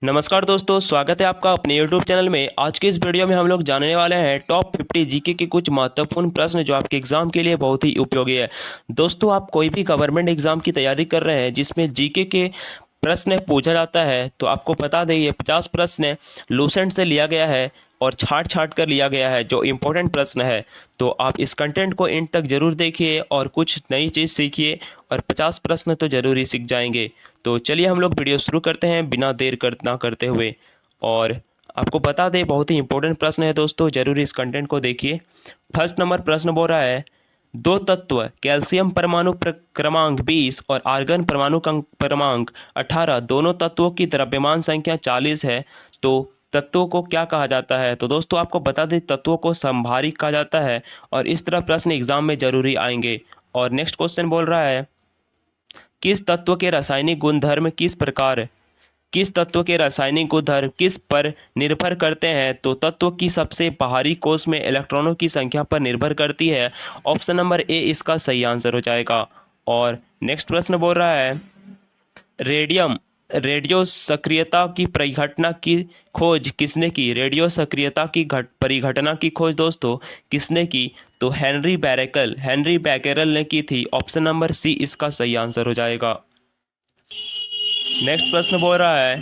नमस्कार दोस्तों, स्वागत है आपका अपने YouTube चैनल में। आज के इस वीडियो में हम लोग जानने वाले हैं टॉप 50 जीके के कुछ महत्वपूर्ण प्रश्न जो आपके एग्जाम के लिए बहुत ही उपयोगी है। दोस्तों, आप कोई भी गवर्नमेंट एग्जाम की तैयारी कर रहे हैं जिसमें जीके के प्रश्न पूछा जाता है, तो आपको बता दें ये 50 प्रश्न लूसेंट से लिया गया है और छाट छाट कर लिया गया है जो इम्पोर्टेंट प्रश्न है। तो आप इस कंटेंट को एंड तक जरूर देखिए और कुछ नई चीज़ सीखिए और 50 प्रश्न तो जरूर ही सीख जाएंगे। तो चलिए हम लोग वीडियो शुरू करते हैं बिना देर ना करते हुए। और आपको बता दें बहुत ही इंपॉर्टेंट प्रश्न है दोस्तों, जरूर इस कंटेंट को देखिए। फर्स्ट नंबर प्रश्न बोल रहा है, दो तत्व कैल्शियम परमाणु क्रमांक 20 और आर्गन परमाणु क्रमांक 18 दोनों तत्वों की द्रव्यमान संख्या 40 है, तो तत्वों को क्या कहा जाता है? तो दोस्तों आपको बता दें तत्वों को समभारिक कहा जाता है और इस तरह प्रश्न एग्जाम में जरूरी आएंगे। और नेक्स्ट क्वेश्चन बोल रहा है, किस तत्व के रासायनिक गुणधर्म किस तत्व के रासायनिक गुणधर्म किस पर निर्भर करते हैं? तो तत्व की सबसे बाहरी कोश में इलेक्ट्रॉनों की संख्या पर निर्भर करती है। ऑप्शन नंबर ए इसका सही आंसर हो जाएगा। और नेक्स्ट प्रश्न बोल रहा है, रेडियम रेडियो सक्रियता की परिघटना की खोज किसने की? रेडियो सक्रियता की परिघटना की खोज दोस्तों किसने की? तो हेनरी बैकेरल ने की थी। ऑप्शन नंबर सी इसका सही आंसर हो जाएगा। नेक्स्ट प्रश्न बोल रहा है,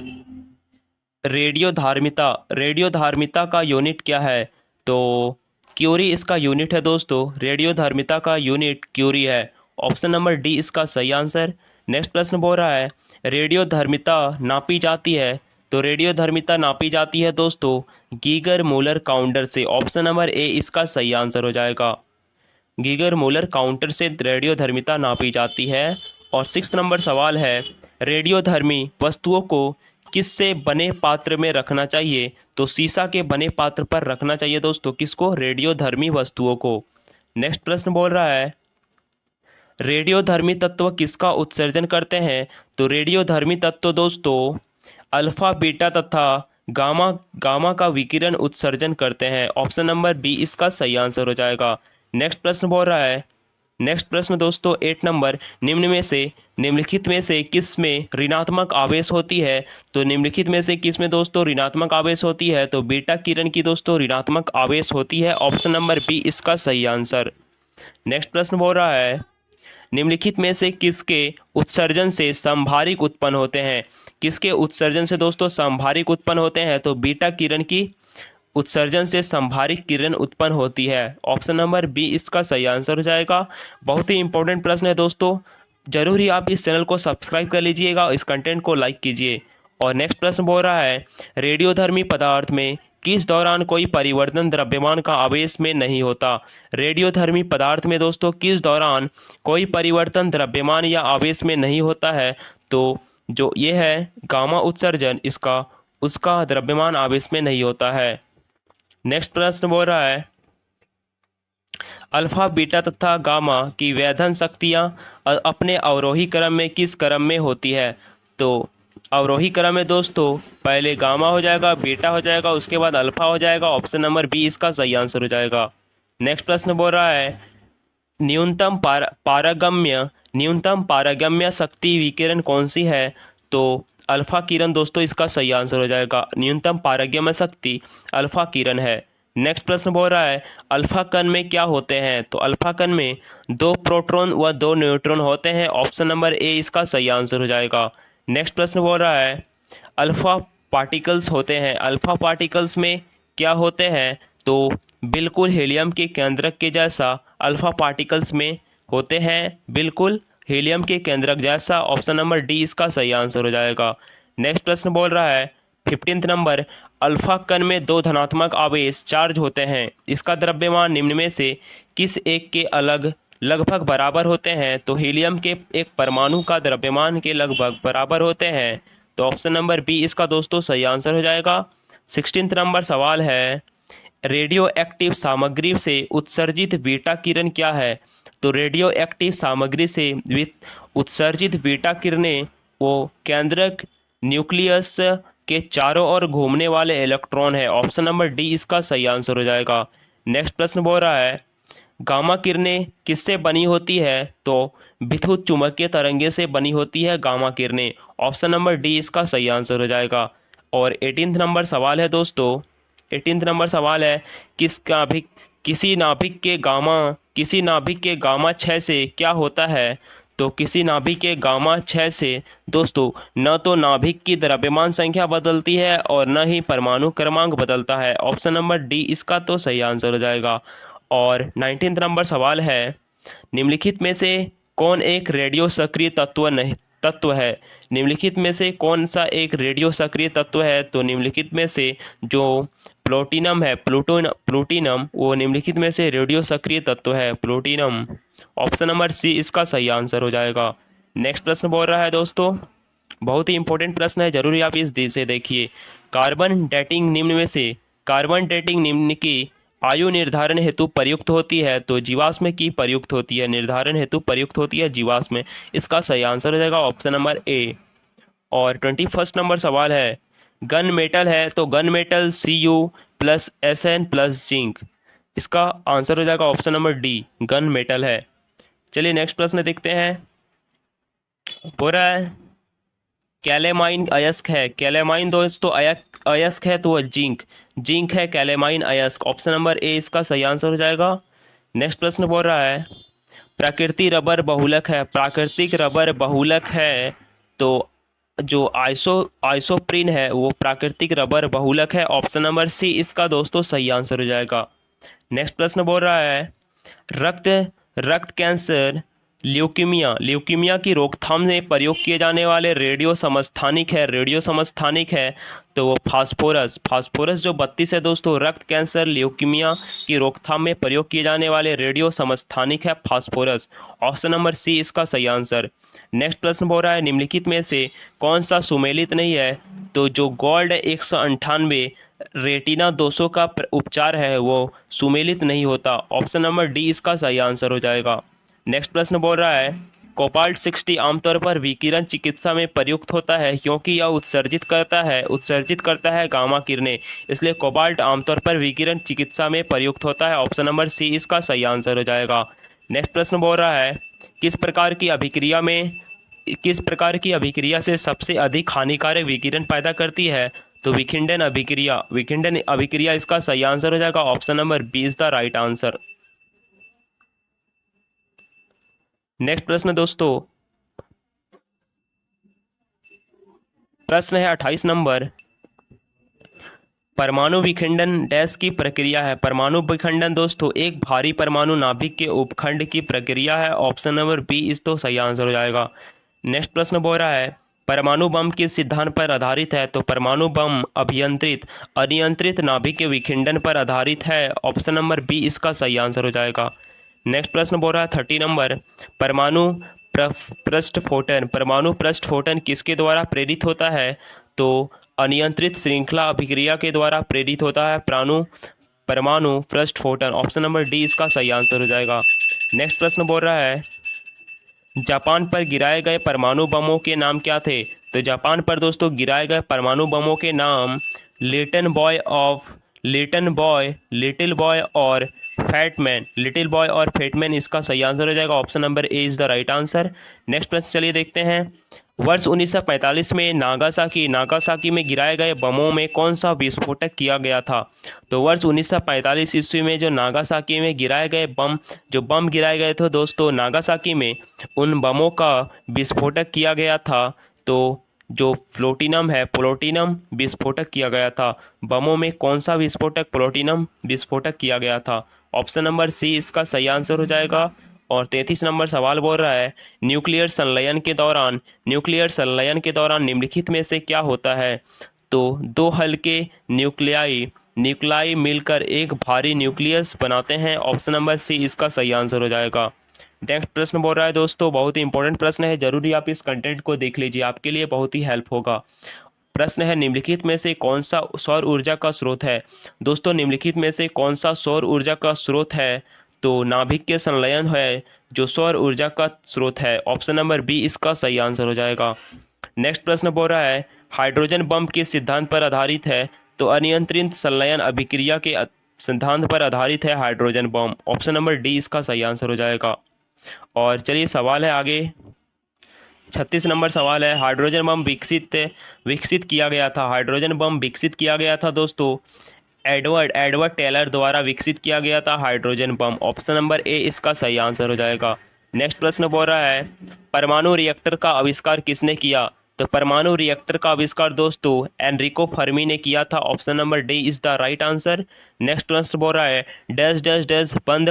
रेडियो धार्मिता का यूनिट क्या है? तो क्यूरी इसका यूनिट है दोस्तों। रेडियो धार्मिता का यूनिट क्यूरी है। ऑप्शन नंबर डी इसका सही आंसर। नेक्स्ट प्रश्न बोल रहा है, रेडियो धर्मिता नापी जाती है? तो रेडियो धर्मिता नापी जाती है दोस्तों गीगर मूलर काउंटर से। ऑप्शन नंबर ए इसका सही आंसर हो जाएगा। गीगर मूलर काउंटर से रेडियो धर्मिता नापी जाती है। और 6 नंबर सवाल है, रेडियोधर्मी वस्तुओं को किससे बने पात्र में रखना चाहिए? तो शीशा के बने पात्र पर रखना चाहिए दोस्तों। किसको? रेडियोधर्मी वस्तुओं को। नेक्स्ट प्रश्न बोल रहा है, रेडियोधर्मी तत्व किसका उत्सर्जन करते हैं? तो रेडियोधर्मी तत्व दोस्तों अल्फा बीटा तथा गामा गामा का विकिरण उत्सर्जन करते हैं। ऑप्शन नंबर बी इसका सही आंसर हो जाएगा। नेक्स्ट प्रश्न दोस्तों 8 नंबर, निम्नलिखित में से किस में ऋणात्मक आवेश होती है? तो निम्नलिखित में से किस में दोस्तों ऋणात्मक आवेश होती है? तो बीटा किरण की दोस्तों ऋणात्मक आवेश होती है। ऑप्शन नंबर बी इसका सही आंसर। नेक्स्ट प्रश्न बोल रहा है, निम्नलिखित में से किसके उत्सर्जन से संभारिक उत्पन्न होते हैं? किसके उत्सर्जन से दोस्तों संभारिक उत्पन्न होते हैं? तो बीटा किरण की उत्सर्जन से संभारिक किरण उत्पन्न होती है। ऑप्शन नंबर बी इसका सही आंसर हो जाएगा। बहुत ही इंपॉर्टेंट प्रश्न है दोस्तों, जरूर ही आप इस चैनल को सब्सक्राइब कर लीजिएगा और इस कंटेंट को लाइक कीजिए। और नेक्स्ट प्रश्न बोल रहा है, रेडियोधर्मी पदार्थ में किस दौरान कोई परिवर्तन द्रव्यमान का आवेश में नहीं होता? रेडियोधर्मी पदार्थ में दोस्तों किस दौरान कोई परिवर्तन द्रव्यमान या आवेश में नहीं होता है? तो जो ये है गामा उत्सर्जन, इसका उसका द्रव्यमान आवेश में नहीं होता है। नेक्स्ट प्रश्न बोल रहा है, अल्फा बीटा तथा गामा की वेधन शक्तियां अपने अवरोही क्रम में किस क्रम में होती है? तो अवरोही क्रम में दोस्तों पहले गामा हो जाएगा, बीटा हो जाएगा, उसके बाद अल्फा हो जाएगा। ऑप्शन नंबर बी इसका सही आंसर हो जाएगा। नेक्स्ट प्रश्न बोल रहा है, न्यूनतम पारगम्य शक्ति विकिरण कौन सी है? तो अल्फा किरण दोस्तों इसका सही आंसर हो जाएगा। न्यूनतम पारगम्य शक्ति अल्फा किरण है। नेक्स्ट प्रश्न बोल रहा है, अल्फा कण में क्या होते हैं? तो अल्फा कण में 2 प्रोटॉन व 2 न्यूट्रॉन होते हैं। ऑप्शन नंबर ए इसका सही आंसर हो जाएगा। नेक्स्ट प्रश्न बोल रहा है, अल्फा पार्टिकल्स होते हैं, अल्फा पार्टिकल्स में क्या होते हैं? तो बिल्कुल हीलियम के केंद्रक के जैसा अल्फा पार्टिकल्स में होते हैं, बिल्कुल हीलियम के केंद्रक जैसा। ऑप्शन नंबर डी इसका सही आंसर हो जाएगा। नेक्स्ट प्रश्न बोल रहा है, 15 नंबर, अल्फा कण में 2 धनात्मक आवेश चार्ज होते हैं, इसका द्रव्यमान निम्न में से किस एक के लगभग बराबर होते हैं? तो हीलियम के एक परमाणु का द्रव्यमान के लगभग बराबर होते हैं। तो ऑप्शन नंबर बी इसका दोस्तों सही आंसर हो जाएगा। 16 नंबर सवाल है, रेडियो एक्टिव सामग्री से उत्सर्जित बीटा किरण क्या है? तो रेडियो एक्टिव सामग्री से उत्सर्जित बीटा किरणें वो केंद्रक न्यूक्लियस के चारों ओर घूमने वाले इलेक्ट्रॉन है। ऑप्शन नंबर डी इसका सही आंसर हो जाएगा। नेक्स्ट प्रश्न बोल रहा है, गामा किरणें किससे बनी होती है? तो विद्युत चुम्बकीय तरंगे से बनी होती है गामा किरणें। ऑप्शन नंबर डी इसका सही आंसर हो जाएगा। और 18 नंबर सवाल है दोस्तों, 18 नंबर सवाल है, किस नाभिक किसी नाभिक के गामा 6 से क्या होता है? तो किसी नाभिक के गामा 6 से दोस्तों न तो नाभिक की द्रव्यमान संख्या बदलती है और न ही परमाणु क्रमांक बदलता है। ऑप्शन नंबर डी इसका तो सही आंसर हो जाएगा। और 19 नंबर सवाल है, निम्नलिखित में से कौन एक रेडियो सक्रिय तत्व है? निम्नलिखित में से कौन सा एक रेडियो सक्रिय तत्व है? तो निम्नलिखित में से जो प्लूटिनम है, प्लूटिनम वो निम्नलिखित में से रेडियो सक्रिय तत्व है, प्लूटिनम। ऑप्शन नंबर सी इसका सही आंसर हो जाएगा। नेक्स्ट प्रश्न बोल रहा है दोस्तों, बहुत ही इंपॉर्टेंट प्रश्न है, जरूरी आप इस से देखिए। कार्बन डेटिंग निम्न की आयु निर्धारण हेतु प्रयुक्त होती है? तो जीवाश्म की प्रयुक्त होती है, निर्धारण हेतु प्रयुक्त होती है जीवाश्म। इसका सही आंसर हो जाएगा ऑप्शन नंबर ए। और 21 नंबर सवाल है, गन मेटल है तो gun metal Cu plus Sn plus zinc. इसका आंसर हो जाएगा option number D, gun metal है। चलिए नेक्स्ट प्रश्न देखते हैं। बोल रहा है कैलेमाइन अयस्क है, कैलेमाइन दोस्तों अयस्क है तो वह जिंक है, कैलेमाइन अयस्क। ऑप्शन नंबर ए इसका सही आंसर हो जाएगा। नेक्स्ट प्रश्न बोल रहा है प्राकृतिक रबर बहुलक है तो जो आइसोप्रीन है वो प्राकृतिक रबर बहुलक है। ऑप्शन नंबर सी इसका दोस्तों सही आंसर हो जाएगा। नेक्स्ट प्रश्न बोल रहा है रक्त रक्त कैंसर ल्यूकीमिया की रोकथाम में प्रयोग किए जाने वाले रेडियो समस्थानिक है तो वो फास्फोरस जो 32 है दोस्तों। रक्त कैंसर ल्यूकीमिया की रोकथाम में प्रयोग किए जाने वाले रेडियो समस्थानिक है फास्फोरस। ऑप्शन नंबर सी इसका सही आंसर। नेक्स्ट प्रश्न बोल रहा है निम्नलिखित में से कौन सा सुमेलित नहीं है? तो जो गोल्ड 198 रेटिना दोषों का उपचार है वो सुमेलित नहीं होता। ऑप्शन नंबर डी इसका सही आंसर हो जाएगा। नेक्स्ट प्रश्न बोल रहा है कोबाल्ट 60 आमतौर पर विकिरण चिकित्सा में प्रयुक्त होता है क्योंकि यह उत्सर्जित करता है गामा किरणें, इसलिए कोबाल्ट आमतौर पर विकिरण चिकित्सा में प्रयुक्त होता है। ऑप्शन नंबर सी इसका सही आंसर हो जाएगा। नेक्स्ट प्रश्न बोल रहा है किस प्रकार की अभिक्रिया से सबसे अधिक हानिकारक विकिरण पैदा करती है? तो विखंडन अभिक्रिया इसका सही आंसर हो जाएगा। Option number B is the right answer. Next प्रश्न दोस्तों, प्रश्न है 28 नंबर, परमाणु विखंडन डैश की प्रक्रिया है? परमाणु विखंडन दोस्तों एक भारी परमाणु नाभिक के उपखंड की प्रक्रिया है। ऑप्शन नंबर बी इस तो सही आंसर हो जाएगा। नेक्स्ट प्रश्न बोल रहा है परमाणु बम किस सिद्धांत पर आधारित है? तो परमाणु बम अनियंत्रित नाभिक के विखंडन पर आधारित है। ऑप्शन नंबर बी इसका सही आंसर हो जाएगा। नेक्स्ट प्रश्न बोल रहा है 30 नंबर, परमाणु पृष्ठफोटन किसके द्वारा प्रेरित होता है? तो अनियंत्रित श्रृंखला अभिक्रिया के द्वारा प्रेरित होता है परमाणु पृष्ठफोटन। ऑप्शन नंबर डी इसका सही आंसर हो जाएगा। नेक्स्ट प्रश्न बोल रहा है जापान पर गिराए गए परमाणु बमों के नाम क्या थे? तो जापान पर दोस्तों गिराए गए परमाणु बमों के नाम लिटिल बॉय और फैटमैन इसका सही आंसर हो जाएगा। Option number A is the right answer. Next प्रश्न चलिए देखते हैं, वर्ष 1945 में नागासाकी में गिराए गए बमों में कौन सा विस्फोटक किया गया था? तो वर्ष 1945 ईस्वी में जो नागासाकी में गिराए गए बम गिराए गए थे दोस्तों नागासाकी में, उन बमों का विस्फोटक किया गया था। तो जो प्लूटिनम विस्फोटक किया गया था। बमों में कौन सा प्लूटिनम विस्फोटक किया गया था? ऑप्शन नंबर सी इसका सही आंसर हो जाएगा। और 33 नंबर सवाल बोल रहा है न्यूक्लियर संलयन के दौरान निम्नलिखित में से क्या होता है? तो दो हल्के न्यूक्लियाई मिलकर एक भारी न्यूक्लियस बनाते हैं। ऑप्शन नंबर सी इसका सही आंसर हो जाएगा। नेक्स्ट प्रश्न बोल रहा है दोस्तों, बहुत ही इंपॉर्टेंट प्रश्न है, जरूरी आप इस कंटेंट को देख लीजिए, आपके लिए बहुत ही हेल्प होगा। प्रश्न है निम्नलिखित में से कौन सा सौर ऊर्जा का स्रोत है? दोस्तों निम्नलिखित में से कौन सा सौर ऊर्जा का स्रोत है? तो नाभिक के संलयन है जो सौर ऊर्जा का स्रोत है। ऑप्शन नंबर बी इसका सही आंसर हो जाएगा। नेक्स्ट प्रश्न बोल रहा है हाइड्रोजन बम किस सिद्धांत पर आधारित है? तो अनियंत्रित संलयन अभिक्रिया के सिद्धांत पर आधारित है hydrogen bomb. Option number D इसका सही आंसर हो जाएगा। और चलिए सवाल है आगे, 36 नंबर सवाल है, हाइड्रोजन बम विकसित किया गया था। हाइड्रोजन बम विकसित किया गया था दोस्तों एडवर्ड एडवर्ड टेलर द्वारा विकसित किया गया था hydrogen bomb. Option number A इसका सही आंसर हो जाएगा। नेक्स्ट प्रश्न बोल रहा है, परमाणु रिएक्टर का आविष्कार किसने किया? तो परमाणु रिएक्टर का आविष्कार दोस्तों एनरिको फर्मी ने किया था। Option number D is the right answer. Next प्रश्न बोल रहा है, डैश डैश डैश बंद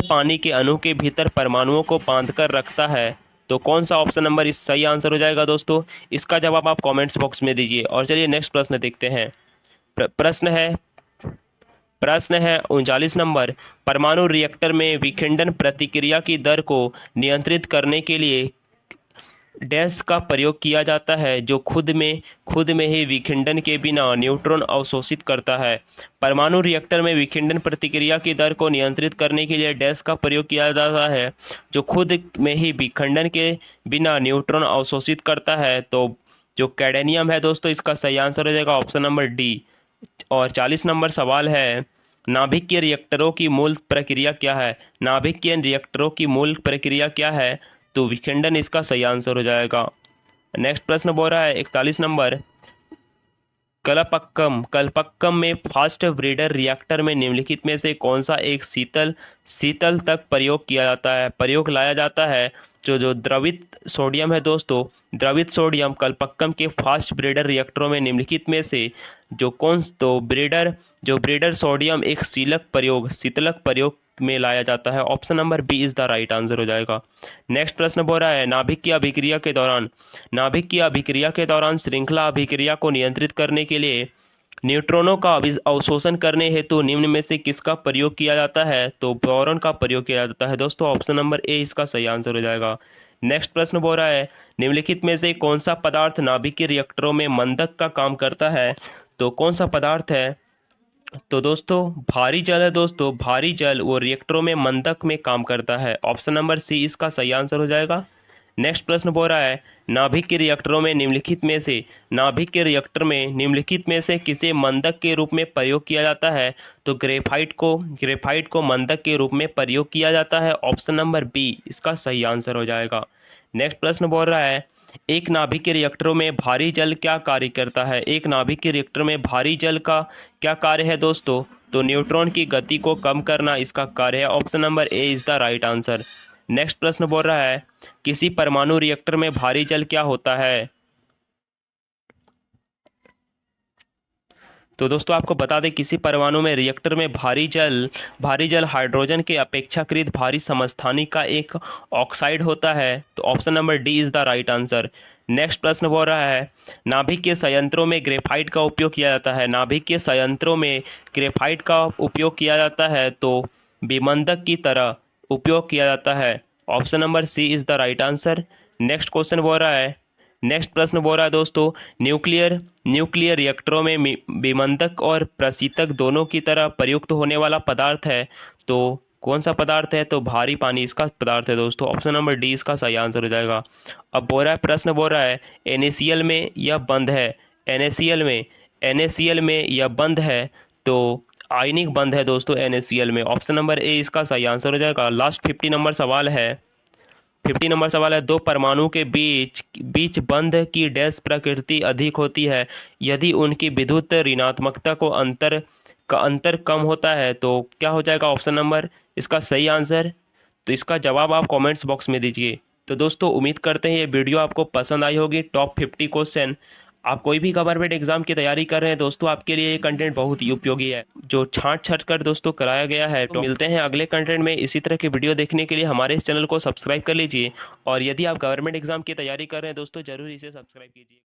पानी के अणु के भीतर परमाणुओं को बांध कर रखता है। तो कौन सा ऑप्शन नंबर इस सही आंसर हो जाएगा दोस्तों? इसका जवाब आप कमेंट्स बॉक्स में दीजिए। और चलिए नेक्स्ट प्रश्न देखते हैं। प्रश्न है 39 नंबर, परमाणु रिएक्टर में विखंडन प्रतिक्रिया की दर को नियंत्रित करने के लिए डैश का प्रयोग किया जाता है जो खुद में ही विखंडन के बिना न्यूट्रॉन अवशोषित करता है। परमाणु रिएक्टर में विखंडन प्रतिक्रिया की दर को नियंत्रित करने के लिए डैश का प्रयोग किया जाता है जो खुद में ही विखंडन के बिना न्यूट्रॉन अवशोषित करता है। तो जो कैडेनियम है दोस्तों, इसका सही आंसर हो जाएगा ऑप्शन नंबर डी। और 40 नंबर सवाल है, नाभिकीय रिएक्टरों की मूल प्रक्रिया क्या है? नाभिकीय रिएक्टरों की मूल प्रक्रिया क्या है? तो विखंडन इसका सही आंसर हो जाएगा। नेक्स्ट प्रश्न बोल रहा है 41 नंबर, कलपक्कम में फास्ट ब्रीडर रिएक्टर में निम्नलिखित में से कौन सा एक शीतल तक प्रयोग लाया जाता है? जो द्रवित सोडियम है दोस्तों, द्रवित सोडियम कलपक्कम के फास्ट ब्रीडर रिएक्टरों में निम्नलिखित में से जो ब्रीडर सोडियम एक शीतलक प्रयोग में लाया जाता है। Option number B is the right answer हो जाएगा। नेक्स्ट प्रश्न बोल रहा है, नाभिकीय अभिक्रिया के दौरान श्रृंखला अभिक्रिया को नियंत्रित करने के लिए न्यूट्रॉनों का अवशोषण करने हेतु निम्न में से किसका प्रयोग किया जाता है? तो बोरॉन का प्रयोग किया जाता है दोस्तों। ऑप्शन नंबर ए इसका सही आंसर हो जाएगा। नेक्स्ट प्रश्न बोल रहा है, निम्नलिखित में से कौन सा पदार्थ नाभिकीय रिएक्टरों में मंदक का काम करता है? तो कौन सा पदार्थ है? तो दोस्तों भारी जल है दोस्तों, भारी जल वो रिएक्टरों में मंदक में काम करता है। ऑप्शन नंबर सी इसका सही आंसर हो जाएगा। नेक्स्ट प्रश्न बोल रहा है, नाभिकीय रिएक्टर में निम्नलिखित में से किसे मंदक के रूप में प्रयोग किया जाता है? तो ग्रेफाइट को मंदक के रूप में प्रयोग किया जाता है। ऑप्शन नंबर बी इसका सही आंसर हो जाएगा। नेक्स्ट प्रश्न बोल रहा है, एक नाभिकीय रिएक्टरों में भारी जल क्या कार्य करता है? एक नाभिकीय रिएक्टर में भारी जल का क्या कार्य है दोस्तों? तो न्यूट्रॉन की गति को कम करना इसका कार्य है। Option number A is the right answer. Next प्रश्न बोल रहा है, किसी परमाणु रिएक्टर में भारी जल क्या होता है? तो दोस्तों आपको बता दें, किसी परमाणु में रिएक्टर में भारी जल हाइड्रोजन के अपेक्षाकृत भारी समस्थानिक का एक ऑक्साइड होता है। तो option number D is the right answer. Next प्रश्न बोल रहा है, नाभिकीय संयंत्रों में ग्रेफाइट का उपयोग किया जाता है। नाभिकीय संयंत्रों में ग्रेफाइट का उपयोग किया जाता है तो विमंदक की तरह उपयोग किया जाता है। Option number C is the right answer. Next प्रश्न बोल रहा है दोस्तों, न्यूक्लियर रिएक्टरों में विमंदक और प्रशीतक दोनों की तरह प्रयुक्त होने वाला पदार्थ है। तो कौन सा पदार्थ है? तो भारी पानी इसका पदार्थ है दोस्तों। ऑप्शन नंबर डी इसका सही आंसर हो जाएगा। अब प्रश्न बोल रहा है, NaCl में यह बंद है। NaCl में यह बंद है तो आयनिक बंद है दोस्तों NaCl में। ऑप्शन नंबर ए इसका सही आंसर हो जाएगा। लास्ट 50 नंबर सवाल है। दो परमाणु के बीच बंध की डैश प्रकृति अधिक होती है यदि उनकी विद्युत ऋणात्मकता का अंतर कम होता है। तो क्या हो जाएगा ऑप्शन नंबर इसका सही आंसर? तो इसका जवाब आप कमेंट्स बॉक्स में दीजिए। तो दोस्तों उम्मीद करते हैं ये वीडियो आपको पसंद आई होगी। टॉप 50 क्वेश्चन, आप कोई भी गवर्नमेंट एग्जाम की तैयारी कर रहे हैं दोस्तों, आपके लिए ये कंटेंट बहुत ही उपयोगी है जो छांट कर दोस्तों कराया गया है। तो मिलते हैं अगले कंटेंट में। इसी तरह के वीडियो देखने के लिए हमारे इस चैनल को सब्सक्राइब कर लीजिए। और यदि आप गवर्नमेंट एग्जाम की तैयारी कर रहे हैं दोस्तों, जरूर इसे सब्सक्राइब कीजिए।